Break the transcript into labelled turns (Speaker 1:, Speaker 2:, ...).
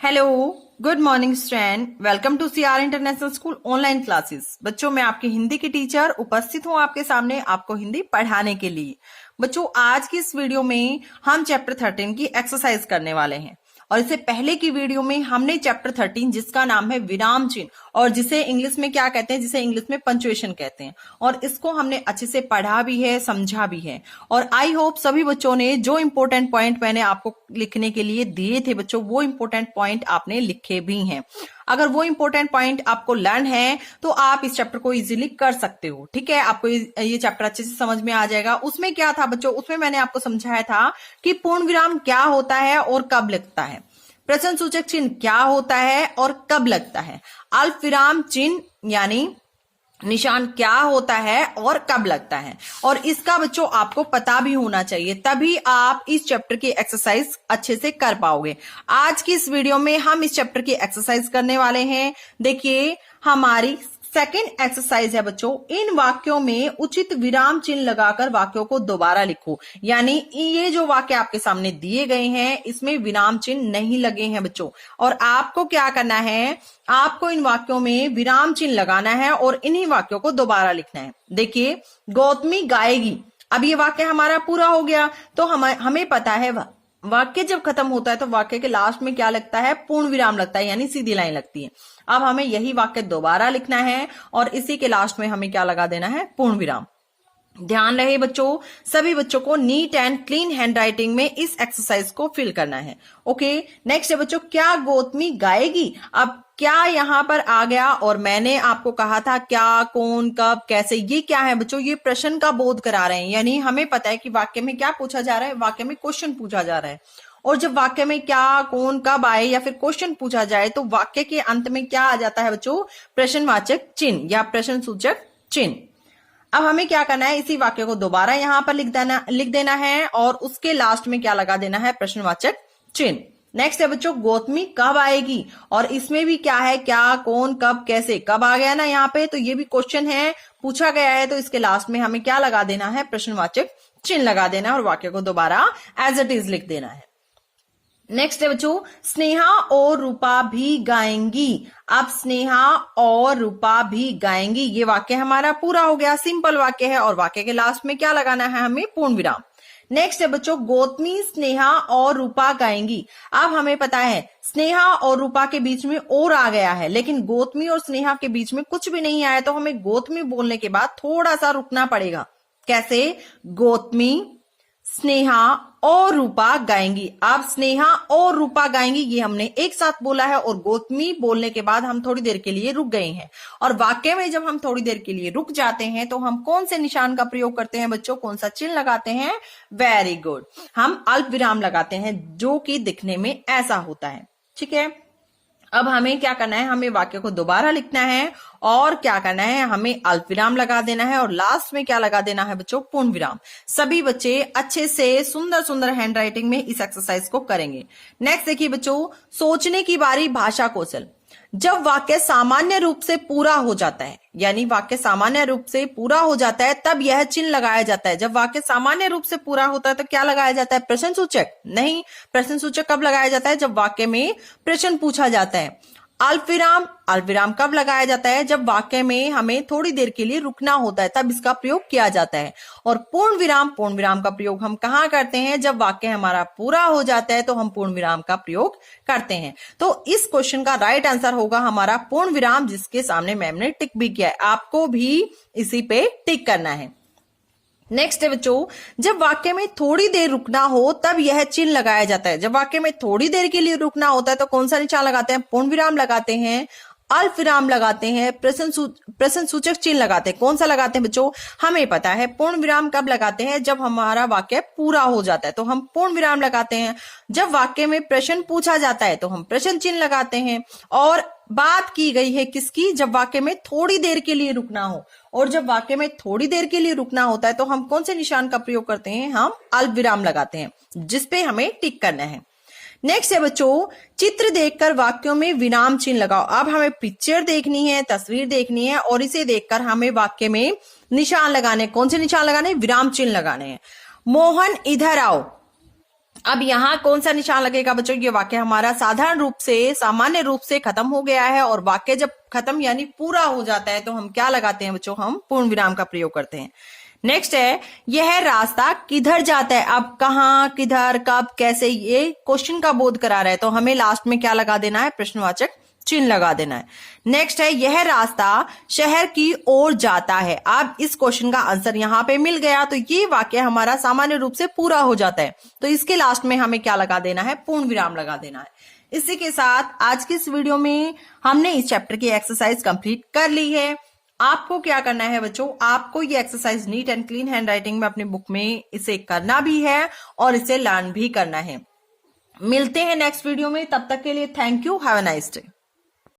Speaker 1: Hello, good morning student. Welcome to CR international school online classes. बच्चों, मैं आपकी हिंदी की टीचर उपस्थित हूं आपके सामने आपको हिंदी पढ़ाने के लिए। बच्चों, आज की इस वीडियो में हम चैप्टर 13 की एक्सरसाइज करने वाले हैं। और इससे पहले की वीडियो में हमने चैप्टर 13 जिसका नाम है विराम चिन्ह, और जिसे इंग्लिश में क्या कहते हैं, जिसे इंग्लिश में पंक्चुएशन कहते हैं, और इसको हमने अच्छे से पढ़ा भी है, समझा भी है। और आई होप सभी बच्चों ने जो इंपॉर्टेंट पॉइंट मैंने आपको लिखने के लिए दिए थे बच्चों, वो इंपॉर्टेंट पॉइंट आपने लिखे भी हैं। अगर वो इंपॉर्टेंट पॉइंट आपको लर्न है तो आप इस चैप्टर को इजीली कर सकते हो। ठीक है, आपको ये चैप्टर अच्छे से समझ में आ जाएगा। उसमें क्या था बच्चों, उसमें मैंने आपको समझाया था कि पूर्ण विराम क्या होता है और कब लगता है, प्रश्न सूचक चिन्ह क्या होता है और कब लगता है, अल्प विराम चिन्ह यानी निशान क्या होता है और कब लगता है, और इसका बच्चों आपको पता भी होना चाहिए, तभी आप इस चैप्टर की एक्सरसाइज अच्छे से कर पाओगे। आज की इस वीडियो में हम इस चैप्टर की एक्सरसाइज करने वाले हैं। देखिए, हमारी सेकंड एक्सरसाइज है बच्चों, इन वाक्यों में उचित विराम चिन्ह लगाकर वाक्यों को दोबारा लिखो। यानी ये जो वाक्य आपके सामने दिए गए हैं इसमें विराम चिन्ह नहीं लगे हैं बच्चों, और आपको क्या करना है, आपको इन वाक्यों में विराम चिन्ह लगाना है और इन्हीं वाक्यों को दोबारा लिखना है। देखिए, गौतमी गाएगी, अब ये वाक्य हमारा पूरा हो गया, तो हमें पता है वाक्य जब खत्म होता है तो वाक्य के लास्ट में क्या लगता है, पूर्ण विराम लगता है, यानी सीधी लाइन लगती है। अब हमें यही वाक्य दोबारा लिखना है और इसी के लास्ट में हमें क्या लगा देना है, पूर्ण विराम। ध्यान रहे बच्चों, सभी बच्चों को नीट एंड क्लीन हैंडराइटिंग में इस एक्सरसाइज को फिल करना है। ओके, नेक्स्ट है बच्चों, क्या गौतमी गाएगी। अब क्या यहां पर आ गया, और मैंने आपको कहा था क्या, कौन, कब, कैसे, ये क्या है बच्चों, ये प्रश्न का बोध करा रहे हैं। यानी हमें पता है कि वाक्य में क्या पूछा जा रहा है, वाक्य में क्वेश्चन पूछा जा रहा है। और जब वाक्य में क्या, कौन, कब आए या फिर क्वेश्चन पूछा जाए तो वाक्य के अंत में क्या आ जाता है बच्चों, प्रश्नवाचक चिन्ह या प्रश्न सूचक चिन्ह। अब हमें क्या करना है, इसी वाक्य को दोबारा यहां पर लिख देना है और उसके लास्ट में क्या लगा देना है, प्रश्नवाचक चिन्ह। नेक्स्ट है बच्चों, गौतमी कब आएगी, और इसमें भी क्या है, क्या, कौन, कब, कैसे, कब आ गया ना यहाँ पे, तो ये भी क्वेश्चन है, पूछा गया है, तो इसके लास्ट में हमें क्या लगा देना है, प्रश्नवाचक चिन्ह लगा देना और वाक्य को दोबारा एज इट इज लिख देना है। नेक्स्ट है बच्चों, स्नेहा और रूपा भी गाएंगी। अब स्नेहा और रूपा भी गाएंगी, ये वाक्य हमारा पूरा हो गया, सिंपल वाक्य है, और वाक्य के लास्ट में क्या लगाना है, हमें पूर्ण विराम। नेक्स्ट है बच्चों, गौतमी, स्नेहा और रूपा गाएंगी। अब हमें पता है स्नेहा और रूपा के बीच में और आ गया है, लेकिन गौतमी और स्नेहा के बीच में कुछ भी नहीं आया, तो हमें गौतमी बोलने के बाद थोड़ा सा रुकना पड़ेगा। कैसे, गौतमी, स्नेहा और रूपा गाएंगी। अब स्नेहा और रूपा गाएंगी ये हमने एक साथ बोला है, और गौतमी बोलने के बाद हम थोड़ी देर के लिए रुक गए हैं। और वाक्य में जब हम थोड़ी देर के लिए रुक जाते हैं तो हम कौन से निशान का प्रयोग करते हैं बच्चों, कौन सा चिन्ह लगाते हैं, वेरी गुड, हम अल्प विराम लगाते हैं, जो कि दिखने में ऐसा होता है। ठीक है, अब हमें क्या करना है, हमें वाक्य को दोबारा लिखना है और क्या करना है, हमें अल्प विराम लगा देना है और लास्ट में क्या लगा देना है बच्चों, पूर्ण विराम। सभी बच्चे अच्छे से सुंदर सुंदर हैंडराइटिंग में इस एक्सरसाइज को करेंगे। नेक्स्ट देखिए बच्चों, सोचने की बारी, भाषा कौशल। जब वाक्य सामान्य रूप से पूरा हो जाता है, यानी वाक्य सामान्य रूप से पूरा हो जाता है तब यह चिन्ह लगाया जाता है। जब वाक्य सामान्य रूप से पूरा होता है तो क्या लगाया जाता है, प्रश्न सूचक नहीं। प्रश्न सूचक कब लगाया जाता है, जब वाक्य में प्रश्न पूछा जाता है। अल्प विराम, अल्प विराम कब लगाया जाता है, जब वाक्य में हमें थोड़ी देर के लिए रुकना होता है, तब इसका प्रयोग किया जाता है। और पूर्ण विराम का प्रयोग हम कहाँ करते हैं, जब वाक्य हमारा पूरा हो जाता है तो हम पूर्ण विराम का प्रयोग करते हैं। तो इस क्वेश्चन का राइट आंसर होगा हमारा पूर्ण विराम, जिसके सामने मैम ने टिक भी किया है, आपको भी इसी पे टिक करना है। नेक्स्ट है बच्चों, जब वाक्य में थोड़ी देर रुकना हो तब यह चिन्ह लगाया जाता है। जब वाक्य में थोड़ी देर के लिए रुकना होता है तो कौन सा निशान लगाते हैं, पूर्ण विराम लगाते हैं, अल्प विराम लगाते हैं, प्रश्न सूचक चिन्ह लगाते हैं। कौन सा लगाते हैं बच्चों, हमें पता है पूर्ण विराम कब लगाते हैं, जब हमारा वाक्य पूरा हो जाता है तो हम पूर्ण विराम लगाते हैं। जब वाक्य में प्रश्न पूछा जाता है तो हम प्रश्न चिन्ह लगाते हैं। और बात की गई है किसकी, जब वाक्य में थोड़ी देर के लिए रुकना हो, और जब वाक्य में थोड़ी देर के लिए रुकना होता है तो हम कौन से निशान का प्रयोग करते हैं, हम अल्प विराम लगाते हैं, जिसपे हमें टिक करना है। नेक्स्ट है बच्चों, चित्र देखकर वाक्यों में विराम चिन्ह लगाओ। अब हमें पिक्चर देखनी है, तस्वीर देखनी है, और इसे देखकर हमें वाक्य में निशान लगाने, कौन से निशान लगाने, विराम चिन्ह लगाने हैं। मोहन इधर आओ, अब यहाँ कौन सा निशान लगेगा बच्चों? ये वाक्य हमारा साधारण रूप से, सामान्य रूप से खत्म हो गया है, और वाक्य जब खत्म यानी पूरा हो जाता है तो हम क्या लगाते हैं बच्चों? हम पूर्ण विराम का प्रयोग करते हैं। नेक्स्ट है, यह रास्ता किधर जाता है? अब कहाँ, किधर, कब, कैसे, ये क्वेश्चन का बोध करा रहा है, तो हमें लास्ट में क्या लगा देना है? प्रश्नवाचक चिन्ह लगा देना है। नेक्स्ट है, यह रास्ता शहर की ओर जाता है। अब इस क्वेश्चन का आंसर यहाँ पे मिल गया, तो ये वाक्य हमारा सामान्य रूप से पूरा हो जाता है, तो इसके लास्ट में हमें क्या लगा देना है? पूर्ण विराम लगा देना है। इसी के साथ आज की इस वीडियो में हमने इस चैप्टर की एक्सरसाइज कंप्लीट कर ली है। आपको क्या करना है बच्चों? आपको ये exercise neat and clean handwriting में अपनी बुक में इसे करना भी है और इसे लर्न भी करना है। मिलते हैं नेक्स्ट वीडियो में, तब तक के लिए thank you, have a nice day.